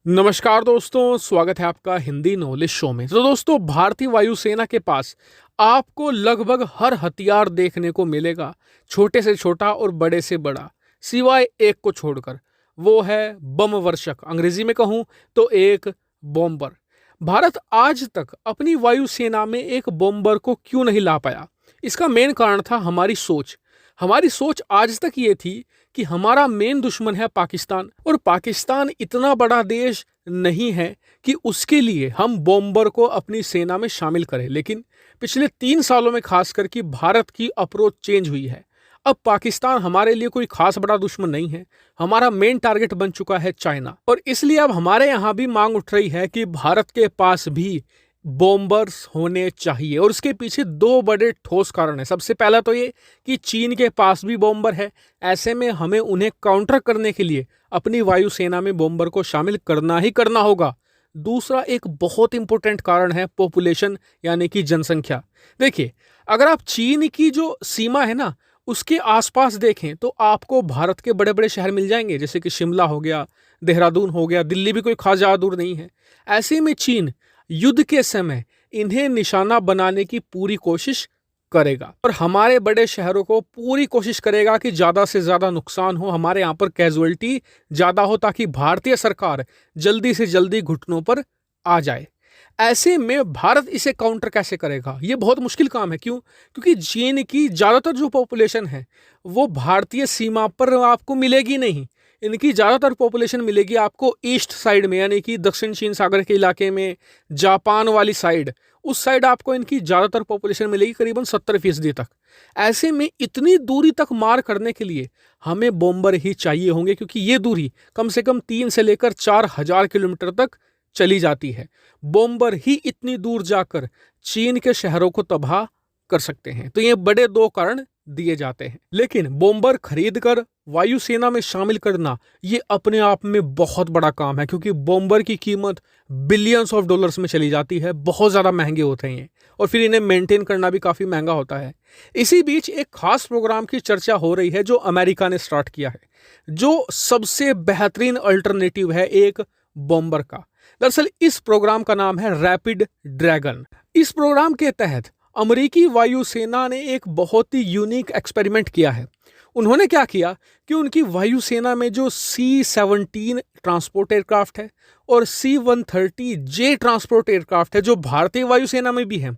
नमस्कार दोस्तों, स्वागत है आपका हिंदी नॉलेज शो में। तो दोस्तों, भारतीय वायुसेना के पास आपको लगभग हर हथियार देखने को मिलेगा, छोटे से छोटा और बड़े से बड़ा, सिवाय एक को छोड़कर। वो है बम वर्षक, अंग्रेजी में कहूँ तो एक बॉम्बर। भारत आज तक अपनी वायुसेना में एक बॉम्बर को क्यों नहीं ला पाया? इसका मेन कारण था हमारी सोच। हमारी सोच आज तक ये थी कि हमारा मेन दुश्मन है पाकिस्तान, और पाकिस्तान इतना बड़ा देश नहीं है कि उसके लिए हम बॉम्बर को अपनी सेना में शामिल करें। लेकिन पिछले 3 सालों में खासकर कि भारत की अप्रोच चेंज हुई है। अब पाकिस्तान हमारे लिए कोई खास बड़ा दुश्मन नहीं है, हमारा मेन टारगेट बन चुका है चाइना। और इसलिए अब हमारे यहाँ भी मांग उठ रही है कि भारत के पास भी बॉम्बर्स होने चाहिए, और उसके पीछे दो बड़े ठोस कारण हैं। सबसे पहला तो ये कि चीन के पास भी बॉम्बर है, ऐसे में हमें उन्हें काउंटर करने के लिए अपनी वायुसेना में बॉम्बर को शामिल करना ही करना होगा। दूसरा एक बहुत इंपॉर्टेंट कारण है पॉपुलेशन, यानी कि जनसंख्या। देखिए, अगर आप चीन की जो सीमा है ना, उसके आसपास देखें तो आपको भारत के बड़े बड़े शहर मिल जाएंगे, जैसे कि शिमला हो गया, देहरादून हो गया, दिल्ली भी कोई खास ज़्यादा दूर नहीं है। ऐसे में चीन युद्ध के समय इन्हें निशाना बनाने की पूरी कोशिश करेगा, और हमारे बड़े शहरों को पूरी कोशिश करेगा कि ज़्यादा से ज़्यादा नुकसान हो, हमारे यहाँ पर कैजुअल्टी ज़्यादा हो, ताकि भारतीय सरकार जल्दी से जल्दी घुटनों पर आ जाए। ऐसे में भारत इसे काउंटर कैसे करेगा? ये बहुत मुश्किल काम है। क्यों? क्योंकि चीन की ज़्यादातर जो पॉपुलेशन है वो भारतीय सीमा पर आपको मिलेगी नहीं। इनकी ज़्यादातर पॉपुलेशन मिलेगी आपको ईस्ट साइड में, यानी कि दक्षिण चीन सागर के इलाके में, जापान वाली साइड, उस साइड आपको इनकी ज़्यादातर पॉपुलेशन मिलेगी, करीबन 70% तक। ऐसे में इतनी दूरी तक मार करने के लिए हमें बॉम्बर ही चाहिए होंगे, क्योंकि ये दूरी कम से कम 3 से लेकर 4,000 किलोमीटर तक चली जाती है। बॉम्बर ही इतनी दूर जाकर चीन के शहरों को तबाह कर सकते हैं। तो ये बड़े दो कारण दिए जाते हैं। लेकिन बॉम्बर खरीदकर वायुसेना में शामिल करना ये अपने आप में बहुत बड़ा काम है, क्योंकि बॉम्बर की कीमत बिलियंस ऑफ डॉलर्स में चली जाती है, बहुत ज़्यादा महंगे होते हैं ये, और फिर इन्हें मेंटेन करना भी काफ़ी महंगा होता है। इसी बीच एक खास प्रोग्राम की चर्चा हो रही है जो अमेरिका ने स्टार्ट किया है, जो सबसे बेहतरीन अल्टरनेटिव है एक बॉम्बर का। दरअसल इस प्रोग्राम का नाम है रैपिड ड्रैगन। इस प्रोग्राम के तहत अमेरिकी वायुसेना ने एक बहुत ही यूनिक एक्सपेरिमेंट किया है। उन्होंने क्या किया कि उनकी वायुसेना में जो C-17 ट्रांसपोर्ट एयरक्राफ्ट है और C-130J ट्रांसपोर्ट एयरक्राफ्ट है, जो भारतीय वायुसेना में भी है,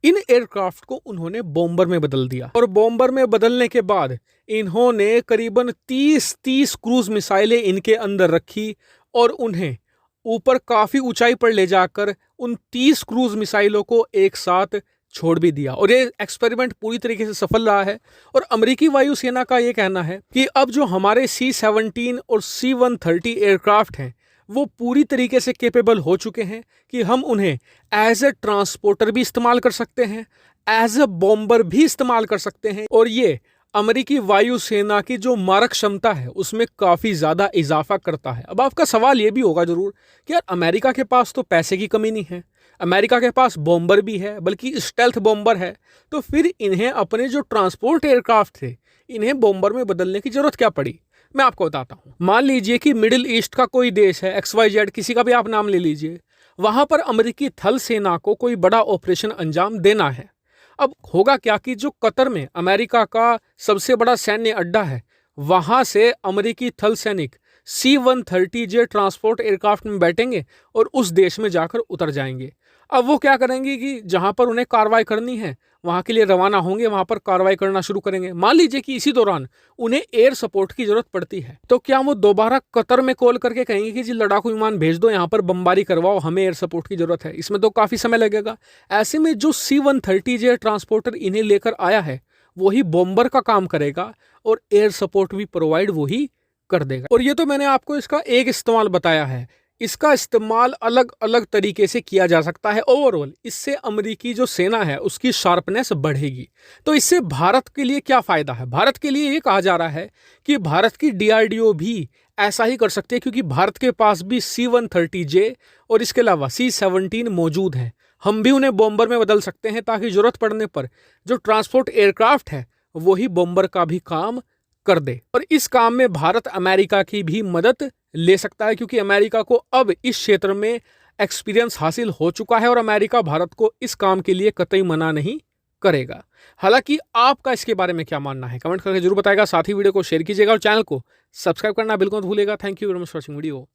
इन एयरक्राफ्ट को उन्होंने बॉम्बर में बदल दिया। और बॉम्बर में बदलने के बाद इन्होंने करीबन 30 क्रूज मिसाइलें इनके अंदर रखी, और उन्हें ऊपर काफी ऊंचाई पर ले जाकर उन 30 क्रूज मिसाइलों को एक साथ छोड़ भी दिया। और ये एक्सपेरिमेंट पूरी तरीके से सफल रहा है। और अमेरिकी वायुसेना का ये कहना है कि अब जो हमारे C-17 और C-130 एयरक्राफ्ट हैं वो पूरी तरीके से केपेबल हो चुके हैं कि हम उन्हें एज ए ट्रांसपोर्टर भी इस्तेमाल कर सकते हैं, एज ए बॉम्बर भी इस्तेमाल कर सकते हैं। और ये अमेरिकी वायुसेना की जो मारक क्षमता है उसमें काफ़ी ज़्यादा इजाफा करता है। अब आपका सवाल ये भी होगा ज़रूर कि यार, अमेरिका के पास तो पैसे की कमी नहीं है, अमेरिका के पास बॉम्बर भी है, बल्कि स्टेल्थ बॉम्बर है, तो फिर इन्हें अपने जो ट्रांसपोर्ट एयरक्राफ्ट थे इन्हें बॉम्बर में बदलने की ज़रूरत क्या पड़ी? मैं आपको बताता हूँ। मान लीजिए कि मिडिल ईस्ट का कोई देश है, XYZ, किसी का भी आप नाम ले लीजिए। वहाँ पर अमेरिकी थल सेना को कोई बड़ा ऑपरेशन अंजाम देना है। अब होगा क्या कि जो कतर में अमेरिका का सबसे बड़ा सैन्य अड्डा है, वहां से अमेरिकी थल सैनिक C-130J ट्रांसपोर्ट एयरक्राफ्ट में बैठेंगे और उस देश में जाकर उतर जाएंगे। अब वो क्या करेंगे कि जहां पर उन्हें कार्रवाई करनी है वहां के लिए रवाना होंगे, वहां पर कार्रवाई करना शुरू करेंगे। मान लीजिए कि इसी दौरान उन्हें एयर सपोर्ट की जरूरत पड़ती है, तो क्या वो दोबारा कतर में कॉल करके कहेंगे कि जी लड़ाकू विमान भेज दो, यहाँ पर बमबारी करवाओ, हमें एयर सपोर्ट की जरूरत है? इसमें तो काफी समय लगेगा। ऐसे में जो C-130J ट्रांसपोर्टर इन्हें लेकर आया है वही बॉम्बर का काम करेगा, और एयर सपोर्ट भी प्रोवाइड वही कर देगा। और ये तो मैंने आपको इसका एक इस्तेमाल बताया है, इसका इस्तेमाल अलग अलग तरीके से किया जा सकता है। ओवरऑल इससे अमेरिकी जो सेना है उसकी शार्पनेस बढ़ेगी। तो इससे भारत के लिए क्या फ़ायदा है? भारत के लिए ये कहा जा रहा है कि भारत की DRDO भी ऐसा ही कर सकती है, क्योंकि भारत के पास भी C-130J और इसके अलावा C-17 मौजूद हैं। हम भी उन्हें बॉम्बर में बदल सकते हैं, ताकि ज़रूरत पड़ने पर जो ट्रांसपोर्ट एयरक्राफ्ट है वही बॉम्बर का भी काम कर दे। और इस काम में भारत अमेरिका की भी मदद ले सकता है, क्योंकि अमेरिका को अब इस क्षेत्र में एक्सपीरियंस हासिल हो चुका है और अमेरिका भारत को इस काम के लिए कतई मना नहीं करेगा। हालांकि आपका इसके बारे में क्या मानना है कमेंट करके जरूर बताएगा। साथ ही वीडियो को शेयर कीजिएगा और चैनल को सब्सक्राइब करना बिल्कुल मत भूलिएगा। Thank you very much for watching video.